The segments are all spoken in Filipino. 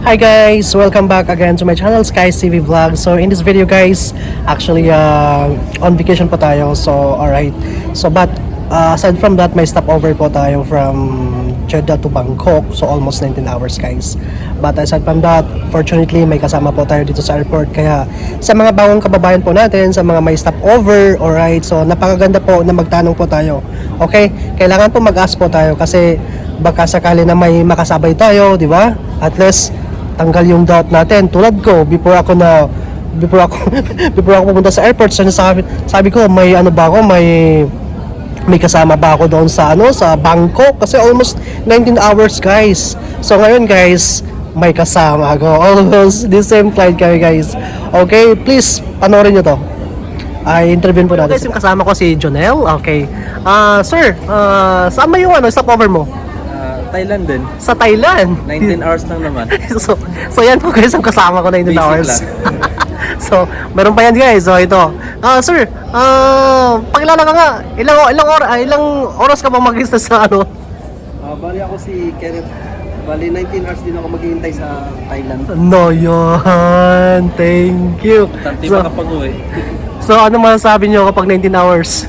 Hi guys, welcome back again to my channel, Sky's TV Vlog. So in this video guys, actually on vacation po tayo. So alright. So but aside from that, may stopover po tayo from Jeddah to Bangkok. So almost 19 hours guys. But aside from that, fortunately may kasama po tayo dito sa airport. Kaya sa mga bagong kababayan po natin, sa mga may stopover, alright. So napakaganda po na magtanong po tayo. Okay? Kailangan po mag-ask po tayo kasi baka sakali na may makasabay tayo, di ba? At least tanggal yung doubt natin. Tulad ko, before ako pumunta sa airport, sabi ko may ano ba ako, may kasama ba ako doon sa sa Bangkok kasi almost 19 hours guys. So ngayon guys, may kasama ako. Almost the same flight kami guys. Okay, please panoorin niyo to. Interview po natin. Okay, yung kasama ko si Jonel. Okay. Sir, saan ba yung stopover mo? Thailand din. Sa Thailand? 19 hours lang naman. so yan po guys, ang kasama ko 19 hours. So, meron pa yan guys. So ito. Sir, pakilala ka nga. Ilang oras ka bang mag-stay sa Bali ako si Kenneth. Bali 19 hours din ako maghihintay sa Thailand. No, yan. Thank you. Tanti makapag-uwi. So, ano masasabi nyo kapag 19 hours?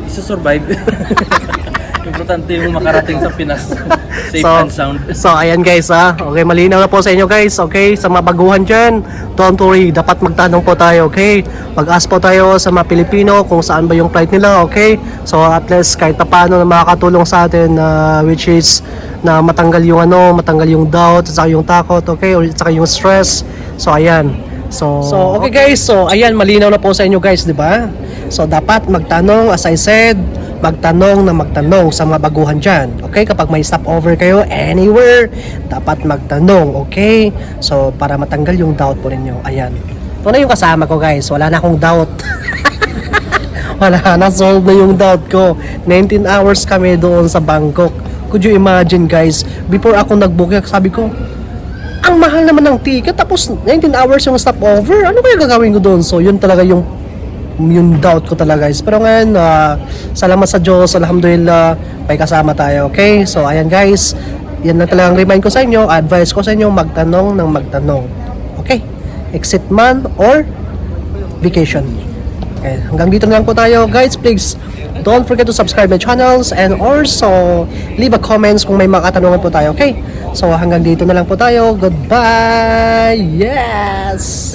Isa-survive. Importante mo makarating sa Pinas. Safe and sound. So ayan guys okay, malinaw na po sa inyo guys. Okay, sa mga baguhan dyan, don't worry, dapat magtanong po tayo. Okay, mag-ask po tayo sa mga Pilipino kung saan ba yung flight nila. Okay, so at least kahit paano na makakatulong sa atin, which is na matanggal yung doubt at saka yung takot. Okay, at saka yung stress. So ayan. So okay guys, so ayan, malinaw na po sa inyo guys, di ba? So dapat magtanong, as I said, magtanong sa mga baguhan dyan. Okay, kapag may stopover kayo anywhere, dapat magtanong. Okay, so para matanggal yung doubt po ninyo. Ayan, ito na yung kasama ko guys, wala na akong doubt. Wala na, solve na yung doubt ko. 19 hours kami doon sa Bangkok. Could you imagine guys, before ako nag-book, sabi ko, ang mahal naman ng ticket, tapos 19 hours yung stopover, ano kaya gagawin ko doon? So yun talaga yung doubt ko talaga guys. Pero ngayon, salamat sa Diyos, alhamdulillah, may kasama tayo. Okay, so ayan guys, yan lang talagang remind ko sa inyo, advice ko sa inyo, magtanong. Okay, exit man or vacation. Okay, hanggang dito na lang po tayo guys. Please don't forget to subscribe my channels and also leave a comments kung may mga katanungan po tayo. Okay, so hanggang dito na lang po tayo. Goodbye. Yes.